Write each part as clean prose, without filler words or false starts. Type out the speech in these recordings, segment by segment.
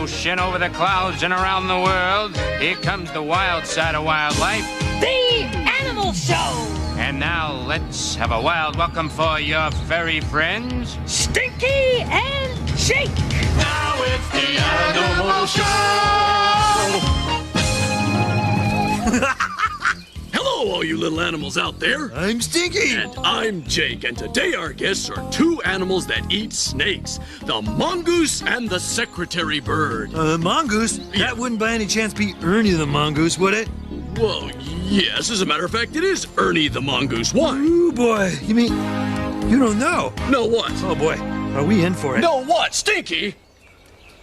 ocean, over the clouds, and around the world, here comes the wild side of wildlife. The Animal Show! And now let's have a wild welcome for your furry friends, Stinky and Jake! Now it's the Animal Show! Hello, all you little animals out there. I'm Stinky. And I'm Jake, and today our guests are two animals that eat snakes, the mongoose and the secretary bird. Mongoose? Yeah. That wouldn't by any chance be Ernie the mongoose, would it? Well, yes, as a matter of fact, it is Ernie the mongoose. Why? Ooh, boy. You mean you don't know? No what? Oh, boy. Are we in for it? No what, Stinky?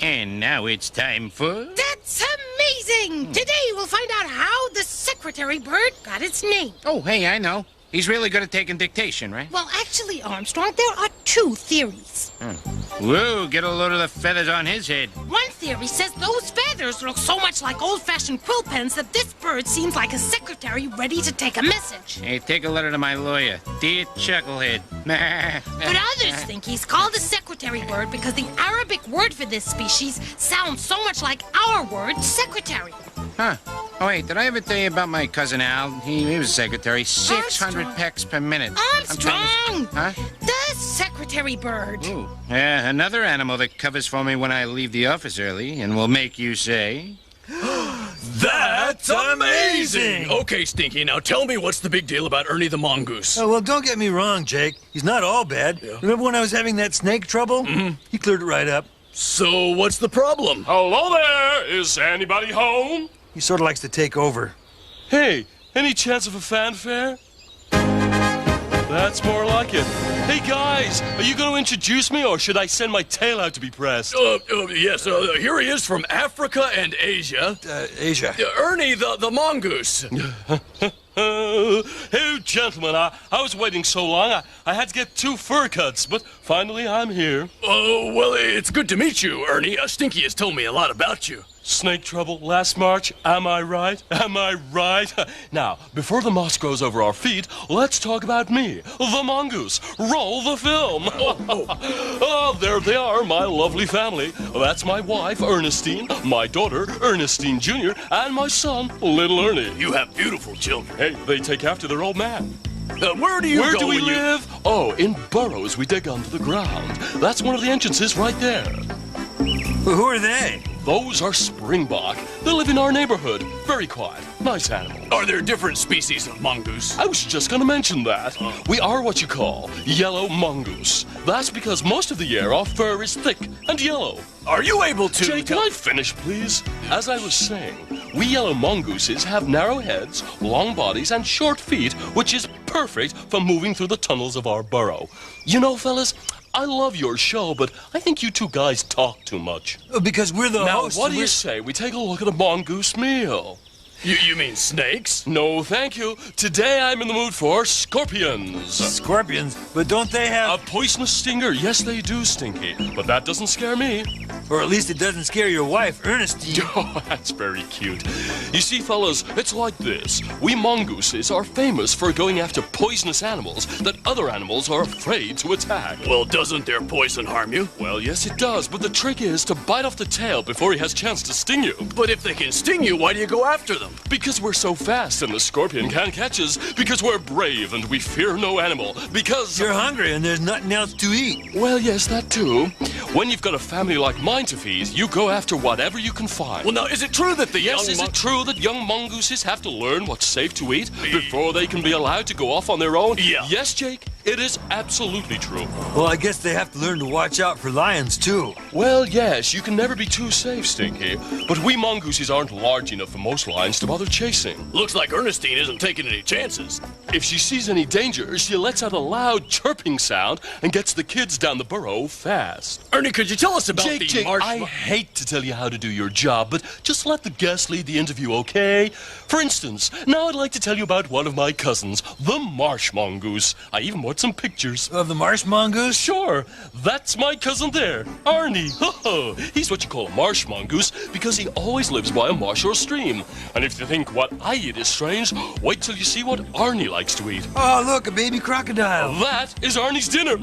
and now it's time for... That's amazing! Today we'll find out how the secretary bird got its name. Oh, hey, I know. He's really good at taking dictation, right? Well, actually, Armstrong, there are two theories. Whoa, get a load of the feathers on his head. One theory says those feathers look so much like old-fashioned quill pens that this bird seems like a secretary ready to take a message. Hey, take a letter to my lawyer. Dear Chucklehead. But others think he's called a secretary bird because the Arabic word for this species sounds so much like our word, secretary. Huh. Oh, wait, did I ever tell you about my cousin Al? He was a secretary. 600 Armstrong. pecks per minute. Armstrong! Huh? The secretary bird. Ooh. Yeah, another animal that covers for me when I leave the office early and will make you say... That's amazing! Okay, Stinky, now tell me what's the big deal about Ernie the mongoose? Oh, well, don't get me wrong, Jake. He's not all bad. Yeah. Remember when I was having that snake trouble? Mm-hmm. He cleared it right up. So, what's the problem? Hello there! Is anybody home? He sort of likes to take over. Hey, any chance of a fanfare? That's more like it. Hey guys, are you going to introduce me or should I send my tail out to be pressed? Yes, here he is from Africa and Asia. Asia. Ernie the mongoose. Hey gentlemen, I was waiting so long I had to get 2 fur cuts, but finally I'm here. Oh, well, it's good to meet you, Ernie. Stinky has told me a lot about you. Snake trouble last March, am I right? Am I right? Now, before the moss grows over our feet, let's talk about me, the mongoose. Roll the film. Oh, there they are, my lovely family. That's my wife, Ernestine, my daughter, Ernestine Jr., and my son, little Ernie. You have beautiful children. Hey, they take after their old man. Where do you Where go do we when you... live? Oh, in burrows we dig under the ground. That's one of the entrances right there. Well, who are they? Those are springbok. They live in our neighborhood. Very quiet. Nice animal. Are there different species of mongoose? I was just gonna mention that. We are what you call yellow mongoose. That's because most of the year our fur is thick and yellow. Are you able to... Jake, can I finish, please? As I was saying, we yellow mongooses have narrow heads, long bodies, and short feet, which is perfect for moving through the tunnels of our burrow. You know, fellas, I love your show, but I think you two guys talk too much. Because we're the Now, hosts. what do you say we take a look at a mongoose meal? You mean snakes? No, thank you. Today I'm in the mood for scorpions. Scorpions, but don't they A have... poisonous stinger, yes they do, Stinky. But that doesn't scare me. Or at least it doesn't scare your wife, Ernestine. Oh, that's very cute. You see, fellas, it's like this. We mongooses are famous for going after poisonous animals that other animals are afraid to attack. Well, doesn't their poison harm you? Well, yes, it does, but the trick is to bite off the tail before he has a chance to sting you. But if they can sting you, why do you go after them? Because we're so fast and the scorpion can't catch us. Because we're brave and we fear no animal. Because... You're hungry and there's nothing else to eat. Well, yes, that too. When you've got a family like mine to feed, you go after whatever you can find. Well, now, is it true that the Yes, is it true that young mongooses have to learn what's safe to eat before they can be allowed to go off on their own? Yeah. Yes, Jake, it is absolutely true. Well, I guess they have to learn to watch out for lions, too. Well, yes, you can never be too safe, Stinky. But we mongooses aren't large enough for most lions to bother chasing. Looks like Ernestine isn't taking any chances. If she sees any danger, she lets out a loud chirping sound and gets the kids down the burrow fast. Ernie, could you tell us about Jake, I hate to tell you how to do your job, but just let the guest lead the interview, okay? For instance, now I'd like to tell you about one of my cousins, the marsh mongoose. I even brought some pictures. Of the marsh mongoose? Sure, that's my cousin there, Arnie. He's what you call a marsh mongoose because he always lives by a marsh or stream. And if you think what I eat is strange, wait till you see what Arnie likes to eat. Oh, look, a baby crocodile. That is Arnie's dinner.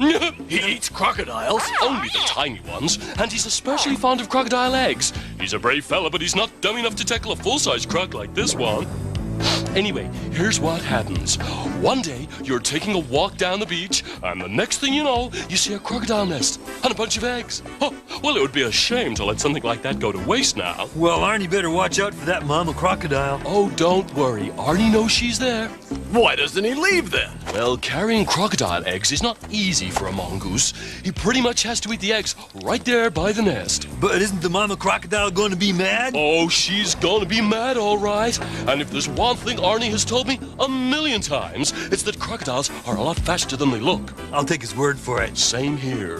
He eats crocodiles? Only the tiny ones, and he's especially fond of crocodile eggs. He's a brave fella, but he's not dumb enough to tackle a full-size croc like this one. Anyway, here's what happens. One day, you're taking a walk down the beach, and the next thing you know, you see a crocodile nest and a bunch of eggs. Oh, well, it would be a shame to let something like that go to waste now. Well, Arnie better watch out for that mama crocodile. Oh, don't worry. Arnie knows she's there. Why doesn't he leave then? Well, carrying crocodile eggs is not easy for a mongoose. He pretty much has to eat the eggs right there by the nest. But isn't the mama crocodile going to be mad? Oh, she's gonna be mad, all right. And if there's one thing Arnie has told me 1,000,000 times, it's that crocodiles are a lot faster than they look. I'll take his word for it. Same here.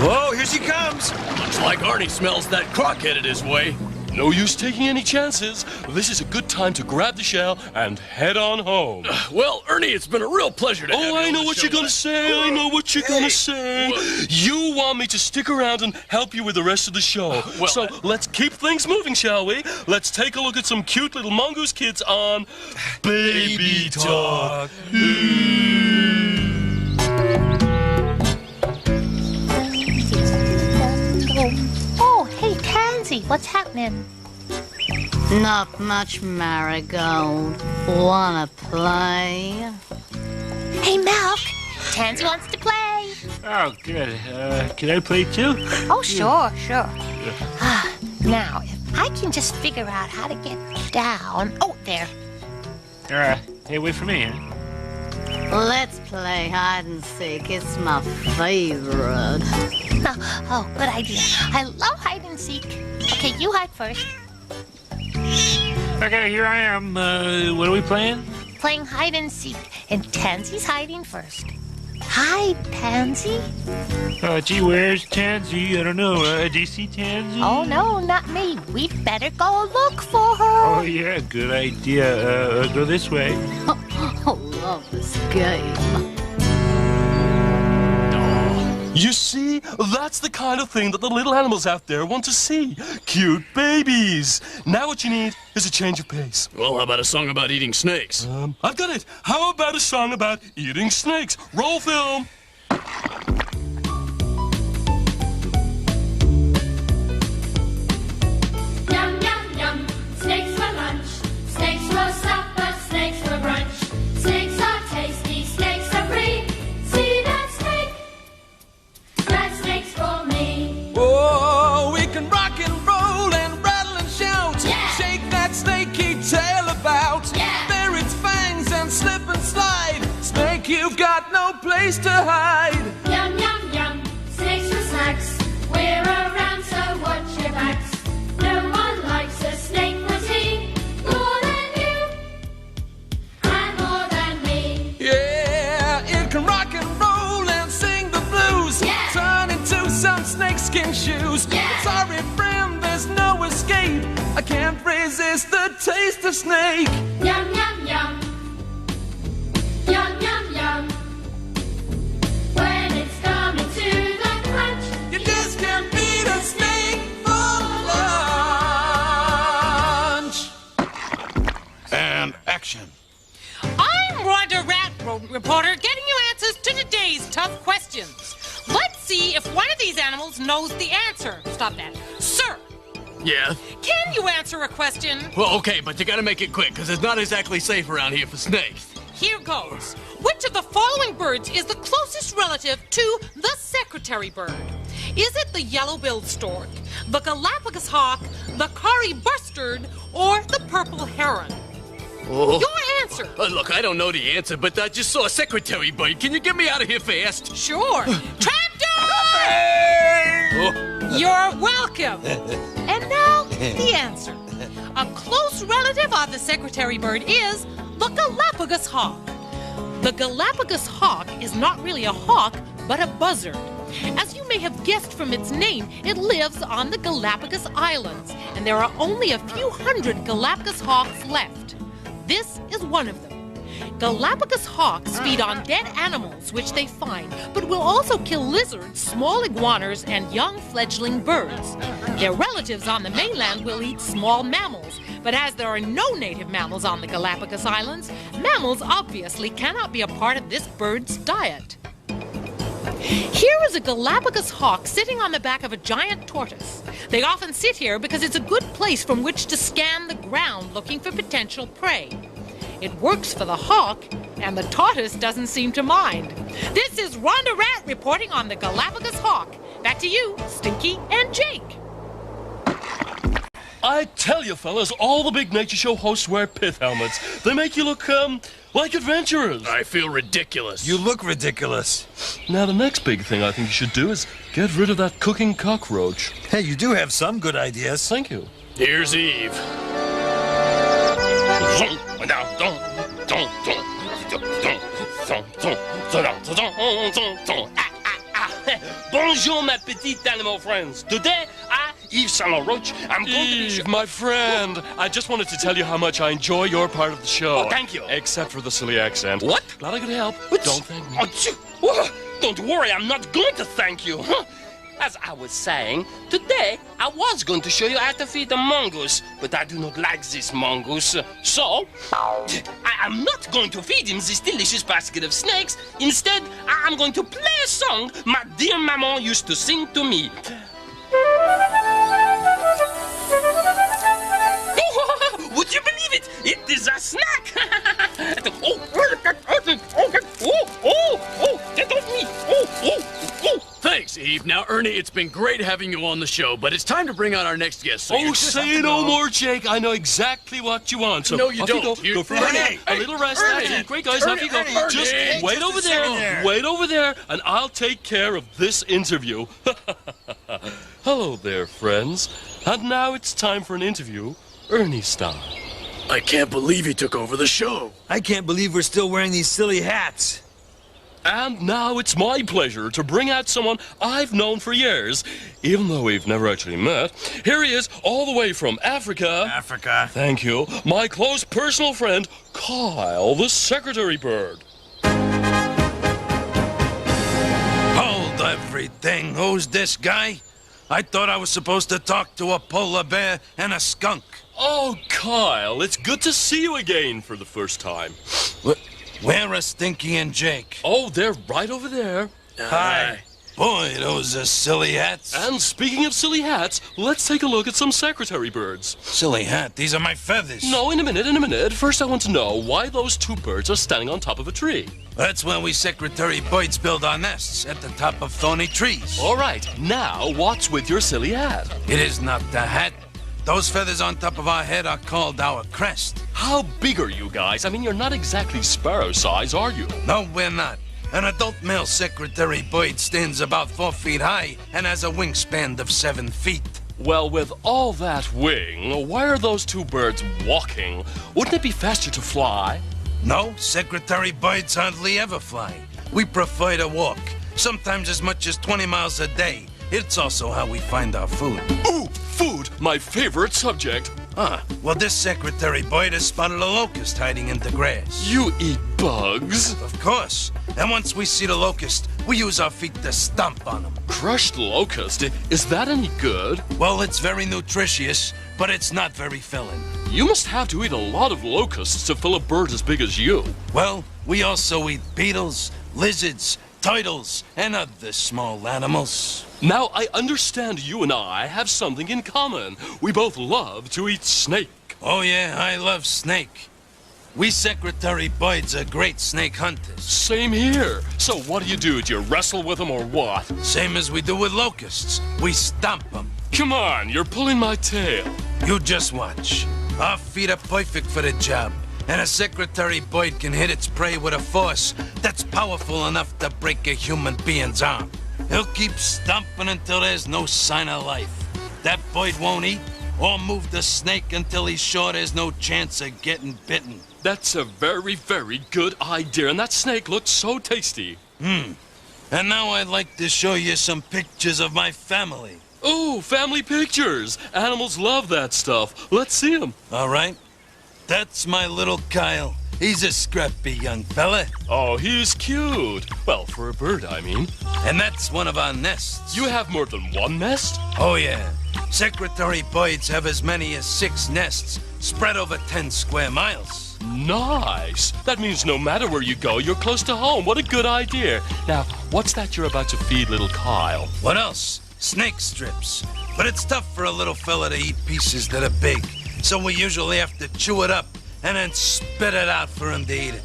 Whoa, here she comes. Looks like Arnie smells that croc headed his way. No use taking any chances. This is a good time to grab the shell and head on home. Well, Ernie, it's been a real pleasure to have you. Oh, I on know the what show you're gonna tonight. say. I know what you're gonna say. What? You want me to stick around and help you with the rest of the show. Well, so let's keep things moving, shall we? Let's take a look at some cute little mongoose kids on Baby Talk. Oh, hey, Tansy, what's happening? Not much, Marigold. Wanna play? Hey, Milk, Tansy wants to play. Oh, good. Can I play too? Oh, sure. Now, if I can just figure out how to get down. Oh, there. Hey, wait for me, huh? Let's play hide and seek. It's my favorite. Oh, good idea. I love hide and seek. Okay, you hide first. Okay, here I am. What are we playing? Playing hide and seek, and Tansy's hiding first. Hide, Tansy. Gee, where's Tansy? I don't know. Do you see Tansy? Oh, no, not me. We'd better go look for her. Oh, yeah, good idea. Go this way. I love this game. You see, that's the kind of thing that the little animals out there want to see. Cute babies. Now what you need is a change of pace. Well, how about a song about eating snakes? I've got it. How about a song about eating snakes? Roll film. Yum, yum, yum. Snakes for lunch. Snakes for supper. Snakes for brunch. Snakes are tasty. Snakes are free. See that snake? That snake's for me. Oh, we can rock and roll and rattle and shout. Yeah. Shake that snaky tail about. Yeah. Bare its fangs and slip and slide. Snake, you've got no place to hide. Yum, yum, yum. Snakes for snacks. We're around, so watch your backs. No one likes a snake but he. More than you. And more than me. Yeah, it can rock and roll and sing the blues. Yeah. Turn into some snakeskin shoes. Yeah. But sorry, friend, there's no escape. I can't resist the taste of snake. Yum, yum, yum. Yum, yum, yum. When it's coming to the crunch, You just can't beat a snake for lunch. And action. I'm Rhonda Rat Reporter, getting you answers to today's tough questions. Let's see if one of these animals knows the answer. Stop that. Sir, Yeah? can you answer a question? Well, okay, but you gotta make it quick, because it's not exactly safe around here for snakes. Here goes. Which of the following birds is the closest relative to the secretary bird? Is it the yellow-billed stork, the Galapagos hawk, the Kari bustard, or the purple heron? Oh. Your answer. Look, I don't know the answer, but I just saw a secretary bird. Can you get me out of here fast? Sure. Trapdoor! Oh. You're welcome. And now, the answer. A close relative of the secretary bird is the Galapagos hawk. The Galapagos hawk is not really a hawk, but a buzzard. As you may have guessed from its name, it lives on the Galapagos Islands, and there are only a few hundred Galapagos hawks left. This is one of them. Galapagos hawks feed on dead animals which they find, but will also kill lizards, small iguanas, and young fledgling birds. Their relatives on the mainland will eat small mammals, but as there are no native mammals on the Galapagos Islands, mammals obviously cannot be a part of this bird's diet. Here is a Galapagos hawk sitting on the back of a giant tortoise. They often sit here because it's a good place from which to scan the ground looking for potential prey. It works for the hawk, and the tortoise doesn't seem to mind. This is Rhonda Rat reporting on the Galapagos hawk. Back to you, Stinky and Jake. I tell you, fellas, all the big nature show hosts wear pith helmets. They make you look, like adventurers. I feel ridiculous. You look ridiculous. Now, the next big thing I think you should do is get rid of that cooking cockroach. Hey, you do have some good ideas. Thank you. Here's Eve. Bonjour, my petite animal friends. Today, Yves Saint Laurent, I'm going to Eve, my friend, I just wanted to tell you how much I enjoy your part of the show. Oh, thank you. Except for the silly accent. What? Glad I could help. Don't thank me. Don't worry, I'm not going to thank you. As I was saying, today I was going to show you how to feed a mongoose, but I do not like this mongoose. So, I am not going to feed him this delicious basket of snakes. Instead, I am going to play a song my dear maman used to sing to me. Would you believe it? It is a snack! Get off me! Thanks, Eve. Now, Ernie, it's been great having you on the show, but it's time to bring out our next guest. So Oh, say no more, Jake. I know exactly what you want. So No, you off don't. You go. You- Go for Ernie, a little rest. Ernie, That's it. Great, guys. Off you go. Ernie, Just Ernie, wait just over a second there. there. Wait over there, and I'll take care of this interview. Hello there, friends. And now it's time for an interview, Ernie style. I can't believe he took over the show. I can't believe we're still wearing these silly hats. And now it's my pleasure to bring out someone I've known for years, even though we've never actually met. Here he is, all the way from Africa. Africa. Thank you. My close personal friend, Kyle the Secretary Bird. Hold everything. Who's this guy? I thought I was supposed to talk to a polar bear and a skunk. Oh, Kyle, it's good to see you again for the first time. Where are Stinky and Jake? Oh, they're right over there. Hi. Boy, those are silly hats. And speaking of silly hats, let's take a look at some secretary birds. Silly hat? These are my feathers. No, in a minute. First, I want to know why those two birds are standing on top of a tree. That's where we secretary birds build our nests, at the top of thorny trees. All right, now what's with your silly hat? It is not the hat. Those feathers on top of our head are called our crest. How big are you guys? I mean, you're not exactly sparrow size, are you? No, we're not. An adult male secretary bird stands about 4 feet high and has a wingspan of 7 feet. Well, with all that wing, why are those two birds walking? Wouldn't it be faster to fly? No, secretary birds hardly ever fly. We prefer to walk, sometimes as much as 20 miles a day. It's also how we find our food. Ooh, food, my favorite subject. Well, this secretary bird has spotted a locust hiding in the grass. You eat bugs? Of course. And once we see the locust, we use our feet to stomp on them. Crushed locust? Is that any good? Well, it's very nutritious, but it's not very filling. You must have to eat a lot of locusts to fill a bird as big as you. Well, we also eat beetles, lizards, turtles, and other small animals. Now, I understand you and I have something in common. We both love to eat snake. Oh, yeah, I love snake. We secretary birds are great snake hunters. Same here. So what do? Do you wrestle with them or what? Same as we do with locusts. We stomp them. Come on, you're pulling my tail. You just watch. Our feet are perfect for the job. And a secretary bird can hit its prey with a force that's powerful enough to break a human being's arm. He'll keep stomping until there's no sign of life. That bird won't eat or move the snake until he's sure there's no chance of getting bitten. That's a very, very good idea, and that snake looks so tasty. And now I'd like to show you some pictures of my family. Ooh, family pictures. Animals love that stuff. Let's see them. All right. That's my little Kyle. He's a scrappy young fella. Oh, he's cute. Well, for a bird, I mean. And that's one of our nests. You have more than one nest? Oh, yeah. Secretary Boyd's have as many as 6 nests, spread over 10 square miles. Nice. That means no matter where you go, you're close to home. What a good idea. Now, what's that you're about to feed little Kyle? What else? Snake strips. But it's tough for a little fella to eat pieces that are big, so we usually have to chew it up and then spit it out for him to eat it.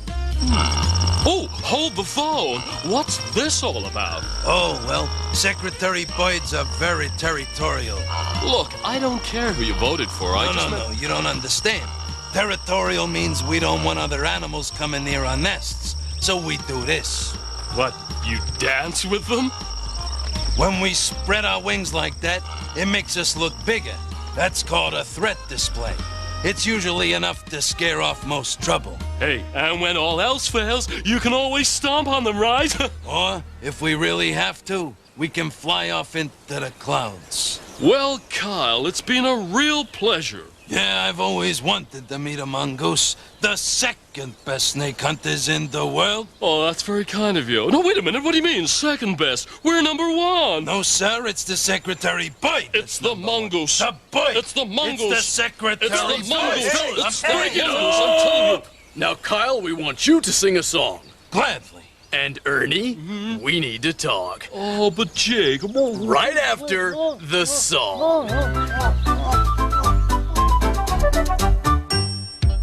Oh, hold the phone. What's this all about? Oh, well, Secretary Boyd's are very territorial. Look, I don't care who you voted for. No, you don't understand. Territorial means we don't want other animals coming near our nests, so we do this. What, you dance with them? When we spread our wings like that, it makes us look bigger. That's called a threat display. It's usually enough to scare off most trouble. Hey, and when all else fails, you can always stomp on them, right? Or, if we really have to, we can fly off into the clouds. Well, Kyle, it's been a real pleasure. Yeah, I've always wanted to meet a mongoose, the second best snake hunters in the world. Oh, that's very kind of you. No, wait a minute. What do you mean, second best? We're number 1. No, sir, it's the Secretary Boyd. It's the mongoose. The Boyd. It's the mongoose. It's the Secretary It's the mongoose. Boyd. It's the mongoose, I'm telling you. Now, Kyle, we want you to sing a song. Gladly. And Ernie, we need to talk. Oh, but Jake... Right after the song.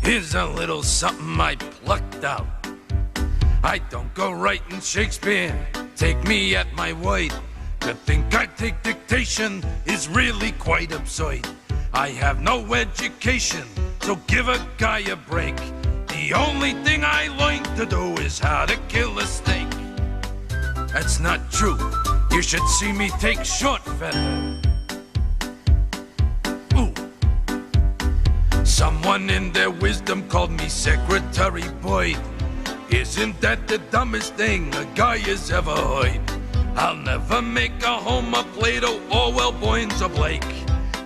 Here's a little something I plucked out. I don't go writing Shakespeare, take me at my word. To think I take dictation is really quite absurd. I have no education, so give a guy a break. The only thing I learned to do is how to kill a snake. That's not true. You should see me take short feather. Ooh. Someone in their wisdom called me Secretary Boyd. Isn't that the dumbest thing a guy has ever heard? I'll never make a Homer, Plato, Orwell, Boynes, or Blake.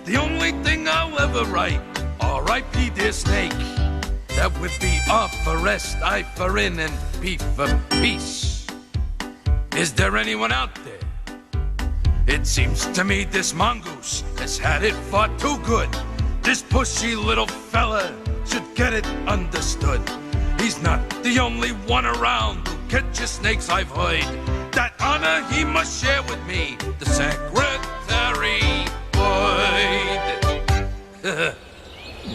The only thing I'll ever write, R.I.P. dear snake. That would be R for rest, I for in, and P for peace. Is there anyone out there? It seems to me this mongoose has had it far too good. This pushy little fella should get it understood. He's not the only one around who catches snakes, I've heard. That honor he must share with me, the Secretary Boyd.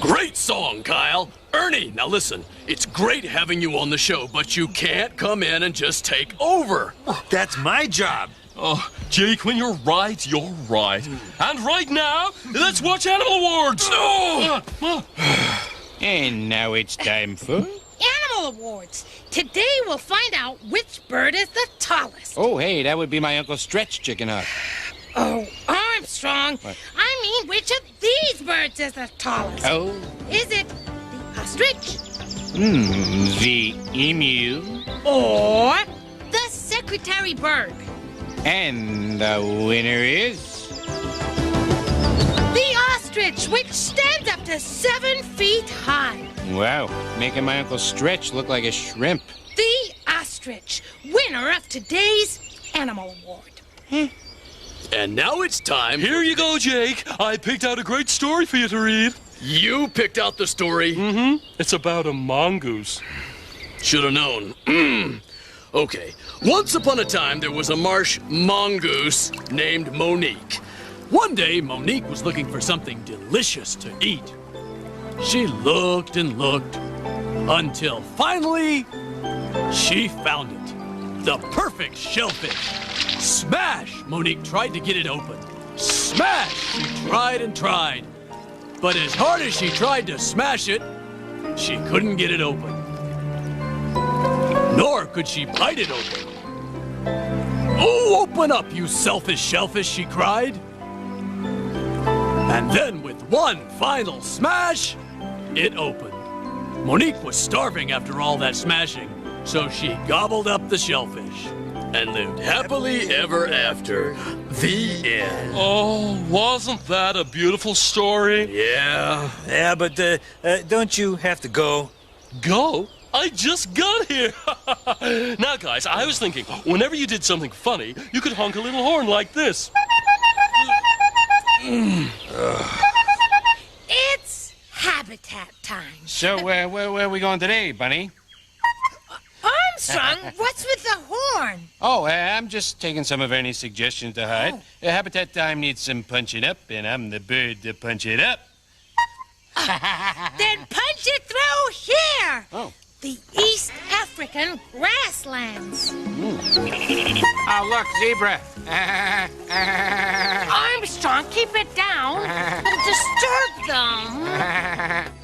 Great song, Kyle. Ernie, now listen, it's great having you on the show, but you can't come in and just take over. That's my job. Oh, Jake, when you're right, you're right. And right now, let's watch Animal Awards. Oh! And now it's time for... Animal Awards. Today we'll find out which bird is the tallest. Oh, hey, that would be my Uncle Stretch chicken hawk. Oh, Armstrong. What? I mean, which of these birds is the tallest? Oh. Is it the ostrich? The emu. Or the secretary bird? And the winner is... The ostrich, which stands up to 7 feet high. Wow, making my Uncle Stretch look like a shrimp. The ostrich, winner of today's Animal Award. And now it's time. Here you go, Jake. I picked out a great story for you to read. You picked out the story? Mm-hmm. It's about a mongoose. Should have known. Okay. Once upon a time, there was a marsh mongoose named Monique. One day, Monique was looking for something delicious to eat. She looked and looked until finally she found it. The perfect shellfish. Smash! Monique tried to get it open. Smash! She tried and tried. But as hard as she tried to smash it, she couldn't get it open. Nor could she bite it open. Oh, open up, you selfish shellfish, she cried. And then with one final smash, it opened. Monique was starving after all that smashing, so she gobbled up the shellfish. and lived happily ever after. The end. Oh, wasn't that a beautiful story? Yeah. Yeah, but don't you have to go? Go? I just got here. Now, guys, I was thinking, whenever you did something funny, you could honk a little horn like this. It's habitat time. So, where are we going today, Bunny? Armstrong, what's with the horn? Oh, I'm just taking some of Ernie's suggestions to hide. Habitat time needs some punching up, and I'm the bird to punch it up. Then punch it through here. Oh. The East African grasslands. Oh, look, zebra. Armstrong, keep it down. It'll disturb them.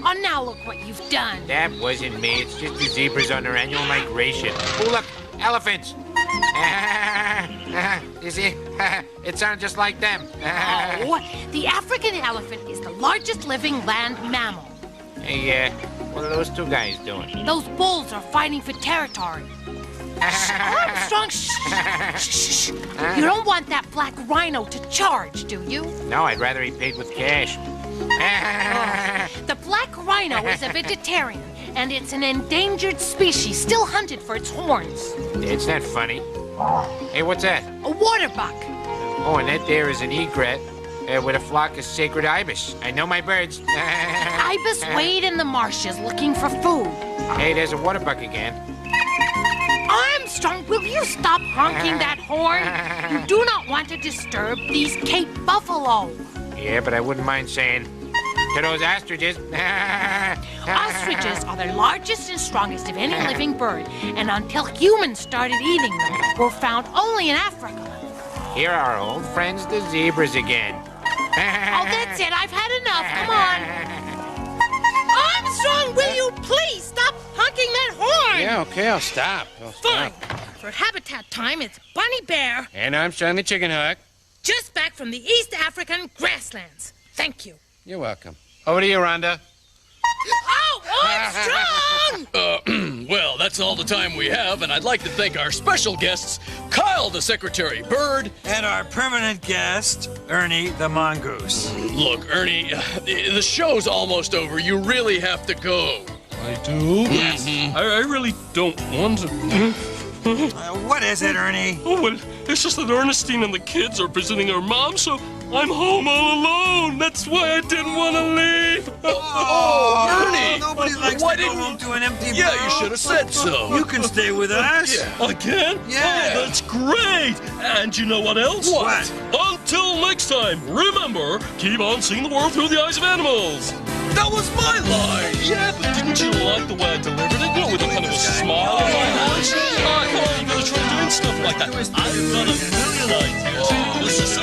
Oh, now look what you've done. That wasn't me. It's just the zebras on their annual migration. Oh, look, elephants. You see? It sounds just like them. Oh, the African elephant is the largest living land mammal. Hey, what are those two guys doing? Those bulls are fighting for territory. Shh, Armstrong, shh, shh, shh. You don't want that black rhino to charge, do you? No, I'd rather he paid with cash. The black rhino is a vegetarian, and it's an endangered species still hunted for its horns. It's not funny. Hey, what's that? A water buck. Oh, and that there is an egret with a flock of sacred ibis. I know my birds. Ibis wade in the marshes looking for food. Hey, there's a water buck again. Armstrong, will you stop honking that horn? You do not want to disturb these Cape buffalo. Yeah, but I wouldn't mind saying to those ostriches. Ostriches are the largest and strongest of any living bird, and until humans started eating them, were found only in Africa. Here are our old friends, the zebras again. Oh, that's it. I've had enough. Come on. Armstrong, will you please stop honking that horn? Yeah, okay, I'll stop. Fine. For habitat time, it's Bunny Bear, And Armstrong the chicken hawk. just back from the East African grasslands. Thank you. You're welcome. Over to you, Rhonda. Oh, Armstrong! Well, that's all the time we have, and I'd like to thank our special guests, Kyle the Secretary Bird, And our permanent guest, Ernie the Mongoose. Look, Ernie, the show's almost over. You really have to go. I do? Yes. I really don't want to. What is it, Ernie? Oh, well, it's just that Ernestine and the kids are visiting her mom, so I'm home all alone. That's why I didn't want to leave. Oh, Ernie! Nobody likes Why to go didn't home to an empty Yeah, barrel. you should have said so. You can stay with us. Yeah. Again? Yeah. Oh, that's great. And you know what else? What? Until next time, remember, keep on seeing the world through the eyes of animals. That was my line! Yeah, but didn't you like the way I delivered it? You know, with a kind of a smile on my voice. Come on, you gotta try doing stuff like that. I've got a million ideas. This is so